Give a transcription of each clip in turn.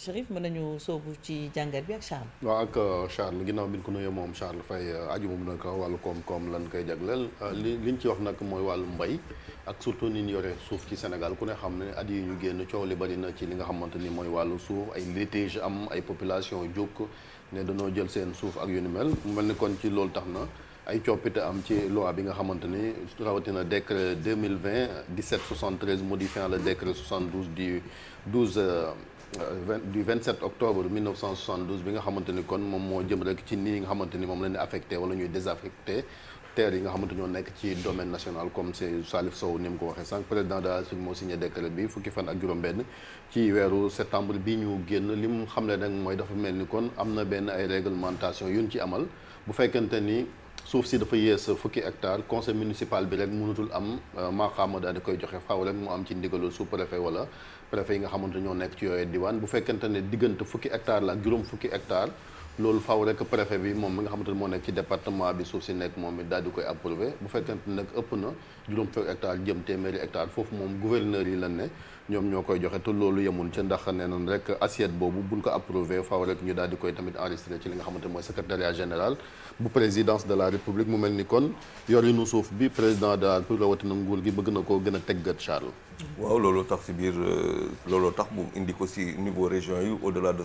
Chérif mën nañu soobu ci jàngat bi ak Charles. waaw ak Charles ginnaaw bi ñu ko nuyoo moom Charles Faye ajuma bu nekk wàllu koom-koom lan koy jagleel liñ ci wax nag mooy wàllu mbay ak surtout ni ñu yore suuf ci Sénégal ku ne xam ne at yi ñu génn coow li bari na ci li nga xamante ni mooy wàllu suuf ay litige am ay population jóg ne dañoo jël seen suuf ak yu ni mel mu mel ni kon ci loolu tax na ay coppite am ci loi bi nga xamante ni rawatina décret 2020 1773 modifiant le décret 72 du 27 octobre 1972 bi nga xamante ni kon moom moo jëm rek ci nii nga xamante ni moom la ñu affecté wala ñuy désaffecté terres yi nga xamante ñoo nekk ci domaine national comme c'est Salif Sow ni mu ko waxee sànq président de la République moo signé décret bi fukki fan ak juróom-benn ci weeru septembre bi ñu génn li mu xam ne nag mooy dafa mel ni kon am na benn ay réglementation yu ñu ci amal bu fekkente ni suuf si dafa yées fukki hectare conseil municipal bi rek mënatul am maqaama daal di koy joxe faaw rek mu am ci ndigalu sous-préfet wala préfet yi nga xamante ñoo nekk ci yooyu diwaan bu fekkente ne diggante fukki hectare la ak juróom fukki hectare loolu faaw rek préfet bi moom mi nga xamante ne moo nekk ci département bi suuf si nekk moom it daal di koy approuvé bu fekkente ne nag ëpp na juróom fukki hectare jëm téeméeri hectare foofu moom gouverneur yi lan ne ñoom ñoo koy joxe te loolu yemul ca ndax nee nañ rek assiette boobu buñ ko approuvé faaw rek ñu daal di koy tamit enregistré ci li nga xamante mooy secrétariat général bu présidence de la république mu mel ni kon yorinu suuf bi président de la république rawatina nguur gi bëgg na koo gën a teggat Charles. waaw looloo tax si biir looloo tax mu indi ko si niveau région yi au-delà de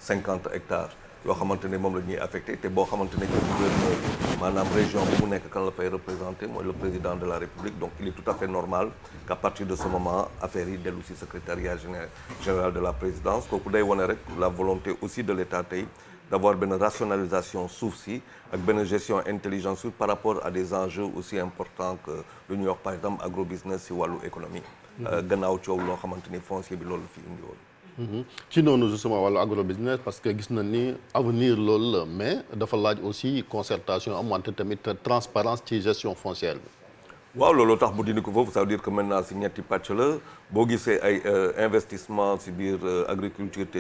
50 hectares yoo xamante ne moom la ñuy affecté te boo xamante ne gouverneur maanaam région bu mu nekk kan la fay représenté mooy le président de la république donc il est tout à fait normal qu'à partir de ce moment affaire yi dellu si secrétariat général de la présidence kooku day wane rek la volonté aussi de l'état tey d'avoir benn rationalisation suuf si ak benn gestion intelligente suuf par rapport à des enjeux aussi importants que lu ñuy wax par exemple agrobusiness si wàllu économie gannaaw coow loo xamante ni foncier bi loolu fi indi woon ci noonu justement wàllu agrobusiness parce que gis nañ ni avenir loolu la mais dafa laaj aussi concertation am wante tamit transparence ci gestion foncière bi. waaw looloo tax bu dindi ko foofu ça veut dire que maintenant si ñetti pàcc la boo gisee ay investissement si biir agriculture te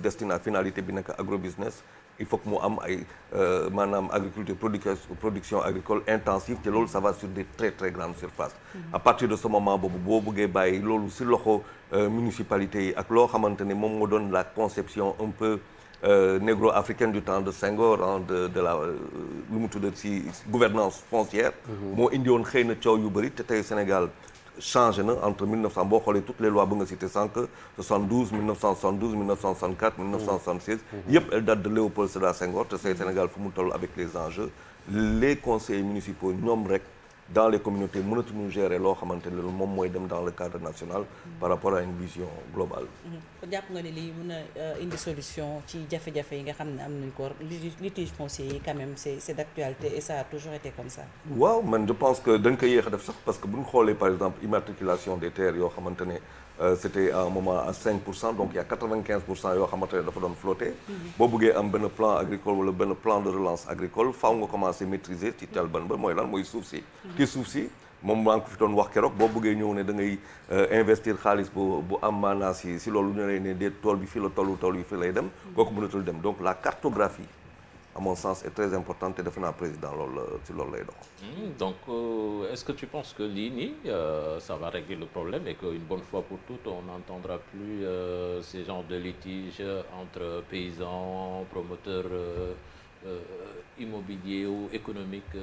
destiné finalité bi nekk agrobusiness il faut que mu am ay maanaam agriculture production agricole intensive te loolu ça va sur des très très grandes surfaces. À partir de ce moment boobu boo bëggee bàyyi loolu si loxo municipalité yi ak loo xamante ne moom moo doon la conception un peu négro-africaine du temps de Senghor de la lu mu tudd ci gouvernance foncière. moo indi woon xëy na coow yu bëri te tey Sénégal changé na entre 1900 boo xoolee toutes les lois ba nga cité sànq 72 1972 1964 1976. yëpp elles datent de Léopold Sédar Senghor te say Sénégal fu mu toll avec les enjeux les conseillers municipaux ñoom rek dans les communautés mënatuñu gérer loo xamante ne loolu moom mooy dem dans le cadre national par rapport à une vision globale. jàpp nga ne lii mën a indi solution ci jafe-jafe yi nga xam ne am nañ ko litige foncier yi quand même c'est d'actualité et ça a toujours été comme ça. waaw man je pense que dañ koy yéex a def sax parce que bu ñu xoolee par exemple immatriculation des terres yoo xamante ne c'était à un moment à 5% donc il y a 95% yoo xamante ne dafa doon flotter. boo bëggee am benn plan agricole wala benn plan de relance agricole faaw nga commencer maîtriser ci tel ban ba mooy lan mooy suuf si. ci suuf si moom maa ngi ko fi doon wax keroog boo bëggee ñëw ne da ngay investir xaalis bu am maanaa si loolu ñu lay ne de tool bi fii la tool bi fii lay dem. kooku mënatul dem donc la cartographie à mon sens est très importante te defe naa président loolu ci loolu lay dox. Donc est-ce que tu penses que lii nii ça va régler le problème et qu'une bonne fois pour toutes on n'entendra plus ces genres de litiges entre paysans promoteurs immobiliers ou économiques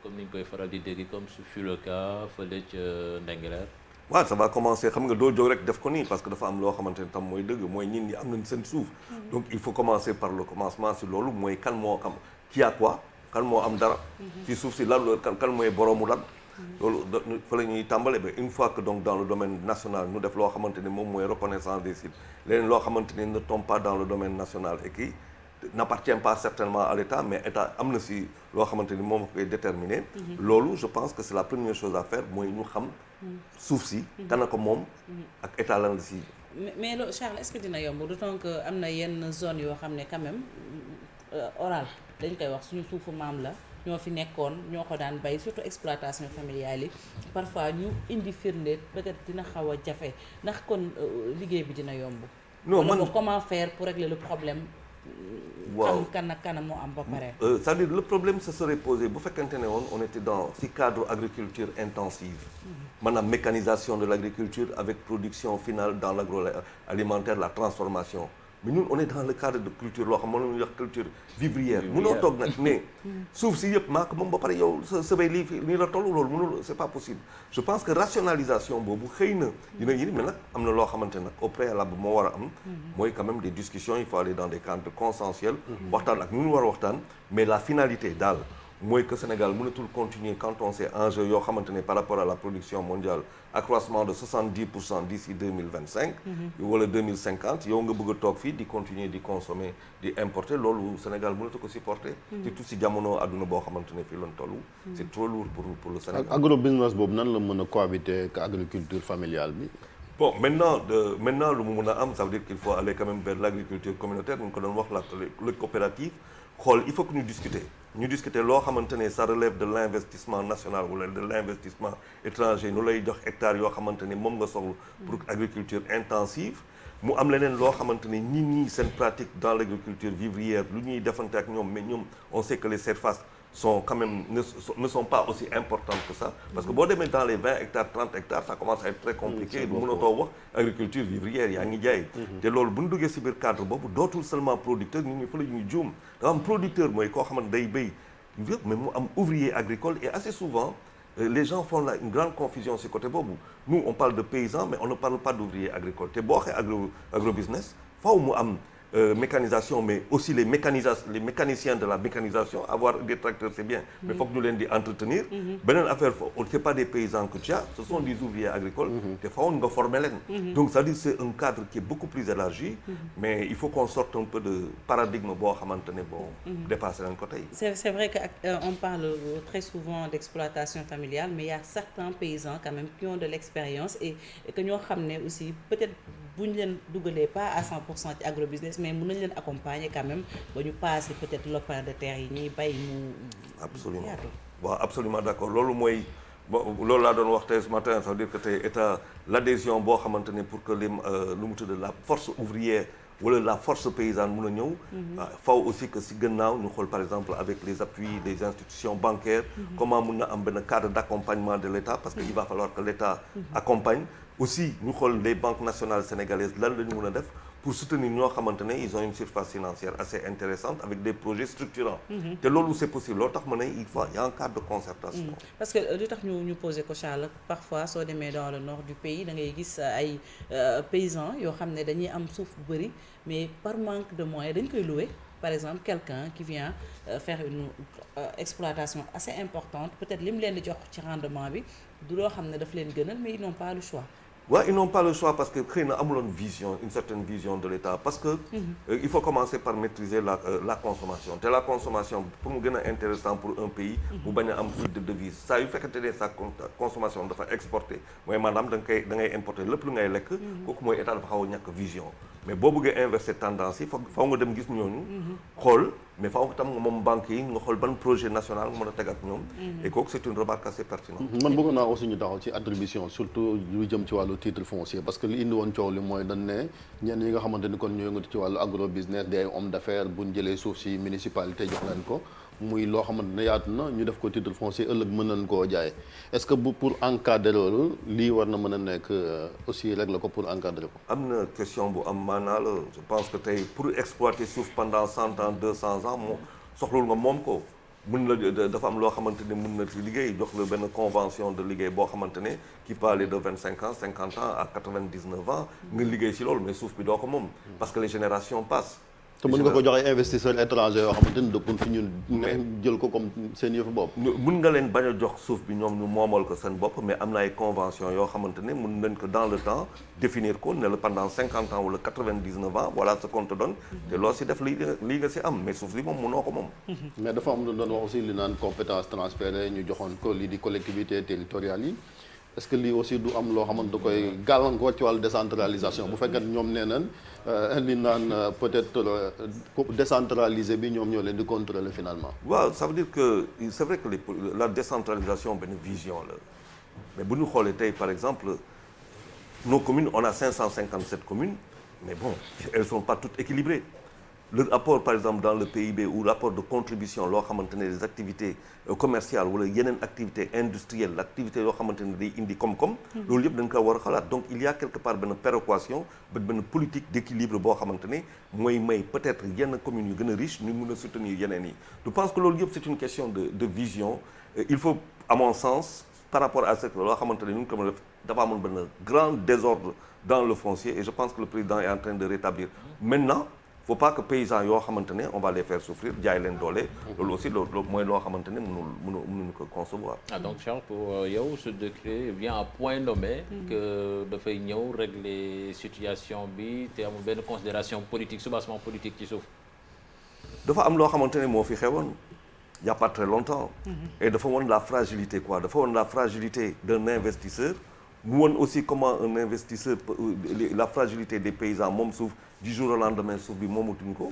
comme ni ñu koy faral di dégg comme ce fut le cas fële ca Ndingler. waaw ça va commencer xam nga doo jóg rek def ko nii parce que dafa am loo xamante ne tam mooy dëgg mooy ñin ñi am nañ seen suuf. donc il faut commencer par le commencement si loolu mooy kan moo xam qui a quoi kan moo am dara. ci suuf si lan kan mooy boroomu lan. loolu fa la ñuy tàmbale ba une fois que donc dans le domaine national ñu def loo xamante ne moom mooy reconnaissance des sites leneen loo xamante ne ne tombe pas dans le domaine national et qui n'appartient pas certainement à l'État mais État am na si loo xamante ni moom koy déterminer. loolu je pense que c'est la première chose à faire mooy ñu xam. suuf si kana ko moom ak état lan la si. mais loolu Charles est-ce que dina yomb d'autant que am na yenn zone yoo xam ne quand même oral dañ koy wax suñu suufu maam la ñoo fi nekkoon ñoo ko daan bay surtout exploitation familiale yi parfois ñu indi firnde peut-être dina xaw a jafe ndax kon liggéey bi dina yomb. non man comment faire pour régler le problème. waaw kan ak kanam moo am ba pare. c'est-à-dire le problème se serait posé bu fekkente ne woon on était dans si cadre agriculture intensive. maanaam mécanisation de l'agriculture avec production finale dans l'agroalimentaire, la transformation. Mais ñun on est dans le cadre de culture loo xam ne ñuy wax culture vivrière. mënoo toog nag ne suuf si yëpp maa ko moom ba pare yow sa bay lii la toll loolu mënul c'est pas possible. Je pense que rationalisation boobu xëy na dina yëri mais nag am na loo xamante nag au préalable moo war a am. mooy quand même des discussions il faut aller dans des cadres consensuels. waxtaan ak ñu war a waxtaan mais la finalité daal. mooy que Sénégal mënatul continuer quand on sait enjeu yoo xamante ne par rapport à la production mondiale accroissement de 70% d'ici 2025 wala 2050 yow nga bëgg a toog fii di continuer di consommer di importer loolu Sénégal mënatu ko supporter surtout si jamono àdduna boo xamante ne fii lañ toll c'est trop lourd pour le Sénégal. agro business boobu nan la mën a cohabiter ak agriculture familiale bi. Bon, maintenant lu mu mën a am ça veut dire qu'il faut aller quand même vers l'agriculture communautaire ñu ko doon wax le coopérative xool il faut que ñu discuter loo xamante ne ça relève de l'investissement national wala de l'investissement étranger nu lay jox hectares yoo xamante ne moom nga soxla pour agriculture intensive mu am leneen loo xamante ne ñi seen pratique dans l'agriculture vivrière lu ñuy defante ak ñoom mais ñoom on sait que les surfaces sont quand même ne sont pas aussi importantes que ça parce que boo demee dans les 20 hectares 30 hectares ça commence à être très compliqué du mënatoo wax agriculture vivrière yaa ngi jaay te loolu bu ñu duggee ci biir cadre boobu dootul seulement producteur ñu fa la ñuy juum dafa am producteur mooy koo xamante day béy mais mu am ouvrier agricole et assez souvent les gens font une grande confusion ci côté boobu nous on parle de paysans mais on ne parle pas d'ouvrier agricole te boo waxee agrobusiness faw mu am mécanisation mais aussi les mécaniciens de la mécanisation avoir des tracteurs c'est bien mais faut que ñu leen di entretenir beneen affaire c'est pas des paysans que tu as ce sont des ouvriers agricoles te fawoon nga former leen donc c'est-à-dire c'est un cadre qui est beaucoup plus élargi mais il faut qu'on sorte un peu de paradigme boo xamante ne bon dépassé nañ ko tey. C'est vrai que on parle très souvent d'exploitation familiale mais il y a certains paysans quand même qui ont de l'expérience et que ñoo xam ne aussi peut-être bu ñu leen dugalee pas à 100% ci agrobusiness mais mën nañu leen accompagner quand même ba ñu passer peut-être lopin de terre yi ñuy bay mu. absolument waaw absolument d'accord loolu mooy loolu laa doon wax tey ce matin ça veut dire que tey état l'adhésion boo xamante ne pour que les lu mu tudd la force ouvrière wala la force paysanne mën a ñëw. faw aussi que si gannaaw ñu xool par exemple avec les appuis des institutions bancaires. comment mën na am benn cadre d'accompagnement de l'État parce que il va falloir que l'État accompagne. aussi ñu xool les banques nationales sénégalaises lan la ñu mën a def pour soutenir ñoo xamante ne ils ont une surface financière assez intéressante avec des projets structurants. te loolu c'est possible loolu tax ma ne il y a un cadre de concertation. parce que li tax ñu poser ko Charles parfois soo demee dans le nord du pays da ngay gis ay paysans yoo xam ne dañuy am suuf bu bari mais par manque de moyens dañ koy louer. Par exemple quelqu'un qui vient faire une exploitation assez importante peut-être li mu leen di jox ci rendement bi du loo xam ne daf leen gënal mais ils n'ont pas le choix. Ouais, ils n'ont pas le choix parce que xëy na amuloon vision une certaine vision de l'État parce que il faut commencer par maîtriser la consommation te la consommation pour mu gën a intéressant pour un pays mu bañ a am flux de devise saa yu fekkente ne sa consommation dafa exporter mooy maanaam da ngay importer lépp lu ngay lekk kooku mooy État dafa xaw a ñàkk vision mais boo bëggee inverser tendance yi faw nga dem gis ñooñu xool mais faw nga tam nga moom banque yi nga xool ban projet national nga mën a teg ak ñoom et kooku c'est une remarque assez pertinente. man bëggoon naa aussi ñu taxaw ci attribution surtout lu jëm ci wàllu titre foncier parce que li indi woon coow li mooy dañ ne ñenn ñi nga xamante ni kon ñoo yëngatu ci wàllu agro business des hommes d'affaires buñ jëlee suuf si municipalité jox leen ko muy loo xamante ne yaatu na ñu def ko titre foncier ëllëg mën nañ koo jaay est-ce que pour encadrer loolu lii war na mën a nekk aussi régler ko pour encadrer ko. am na question bu am maanaa la je pense que tey pour exploiter suuf pendant 100 ans 200 ans moo soxlul nga moom ko mën la dafa am loo xamante ne mën na ci liggéey jox la benn convention de liggéey boo xamante ne qui peut aller de 25 ans 50 ans à 99 ans nga liggéey ci loolu mais suuf bi doo ko moom parce que les générations passent. te mën nga ko joxe investisseurs étrangers yoo xamante ni dëkkun fi ñun jël ko comme seen yëfu bopp. mën nga leen bañ a jox suuf bi ñoom ñu moomal ko seen bopp mais am na ay convention yoo xamante ne mën nañ ko dans le temps définir ko ne la pendant 50 ans wala 99 ans voilà ce qu'on te donne te loo si def lii nga si am mais suuf si moom mënoo ko moom. mais dafa am lu doon wax aussi li naan compétence transférée ñu joxoon ko lii di collectivités territoriales yi. est-ce que lii aussi du am loo xamante da koy gàllankoor ci wàllu décentralisation bu fekkee ñoom nee nañ li naan peut-être décentralisé bi ñoom ñoo leen di contrôler finalement. waaw ça veut dire que c'est vrai que la décentralisation benn vision la mais bu ñu xoolee tey par exemple nos communes on a 557 communes mais bon elles sont pas toutes équilibrées leur apport par exemple dans le PIB ou l'apport de contribution loo xamante ne des activités commerciales wala yeneen activités industrielles activités yoo xamante ne day indi koom-koom loolu yëpp dañ ko war a xalaat donc il y a quelque part benn péréquation benn politique d'équilibre boo xamante ne mooy may peut-être yenn communes yu gën a riche ñu mun a soutenir yeneen yi je pense que loolu yëpp c'est une question de vision il faut à mon sens par rapport à ce que loo xamante ne ñu ngi ko mën a def dafa amoon benn grand désordre dans le foncier et je pense que le président est en train de rétablir maintenant faut pas que paysans yoo xamante ne on va les faire souffrir jaay leen doole loolu aussi loolu mooy loo xamante ne mënuñu ko concevoir. Ah donc Charles pour yow ce décret vient à point nommé que dafay ñëw régler situation bi te amul benn considération politique soubassement politique ci suuf. dafa am loo xamante ne moo fi xewoon il y a pas très longtemps et dafa woon la fragilité quoi dafa woon la fragilité d'un investisseur mu woon aussi comment un investisseur la fragilité des paysans moom suuf du jour au lendemain suuf bi moomatuñ ko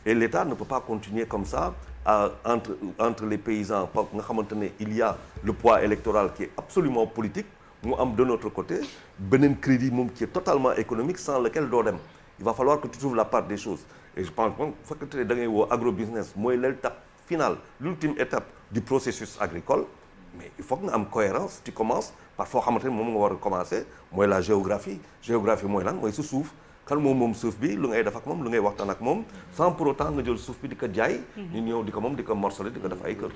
et l'État ne peut pas continuer comme ça entre les paysans nga xamante ne il y a le poids électoral qui est absolument politique mu am de notre côté beneen crédit moom qui est totalement économique sans lequel doo dem il va falloir que tu trouves la part des choses et je pense moom fekkente ne da ngay woo agrobusiness mooy l'étape finale l'ultime étape du processus agricole mais il faut que nga am cohérence tu commences par foo xamante ne moom nga war a commencer mooy la géographie mooy lan mooy sa suuf kan moom suuf bi lu ngay def ak moom lu ngay waxtaan ak moom sans pour autant nga jël suuf bi di ko jaay ñu ñëw di ko moom di ko morceler di ko def ay kër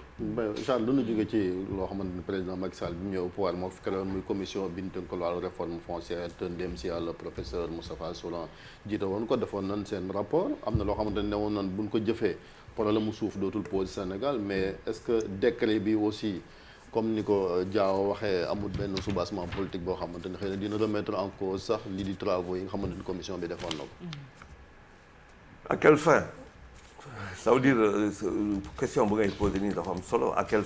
Charles lu ñu jóge ci loo xamante ni président Macky Sall bi mu ñëw au pouvoir moo fi créé muy commission bi ñu tënk ko wàllu réforme foncière te ndem si yàlla professeur Moustapha Souran jiite woon ko defoon nañ seen rapport am na loo xamante ne woon nañ buñ ko jëfee problème mu suuf dootul pose Sénégal mais est-ce que décret bi aussi comme ni ko Diaw waxee amul benn soubassement politique boo xamante ne xëy na dina remettre en cause sax lii di travaux yi nga xamante ni commission bi defoon na ko. à quelle fin ça veut dire question bu ngay poser nii dafa am solo à quelle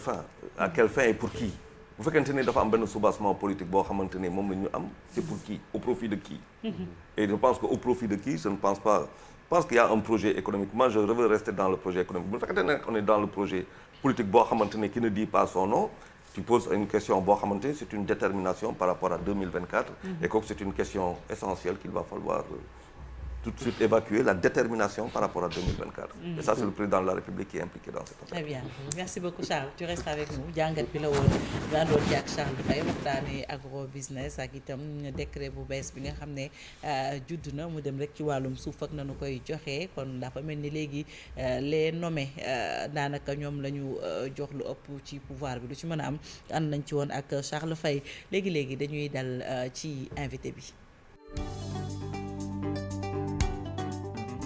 fin et pour qui bu fekkente ne dafa am benn soubassement politique boo xamante ne moom la ñu am c'est pour qui au profit de qui. Et je pense que au profit de qui je ne pense pas. Je pense qu'il y a un projet économique moi je veux rester dans le projet économique bu fekkente ne on est dans le projet politique boo xamante ne qui ne dit pas son nom. Tu poses une question boo xamante ne c'est une détermination par rapport à 2024 et que c'est une question essentielle qu'il va falloir tout de suite évacuer la détermination par rapport à 2024 et ça c'est le président de la République qui est impliqué dans cette affaire. Très bien merci beaucoup Charles tu restes avec nous jàngat bi la woon nga doon jàkk Charles Faye waxtaanee agro business ak itam décret bu bees bi nga xam ne judd na mu dem rek ci wàllum suuf ak nanu koy joxe kon dafa mel ni léegi les nommés daanaka ñoom la ñu jox lu ëpp ci pouvoir bi lu ci mën a am ànd nañ ci woon ak Charles Faye léegi dañuy dal ci invité bi.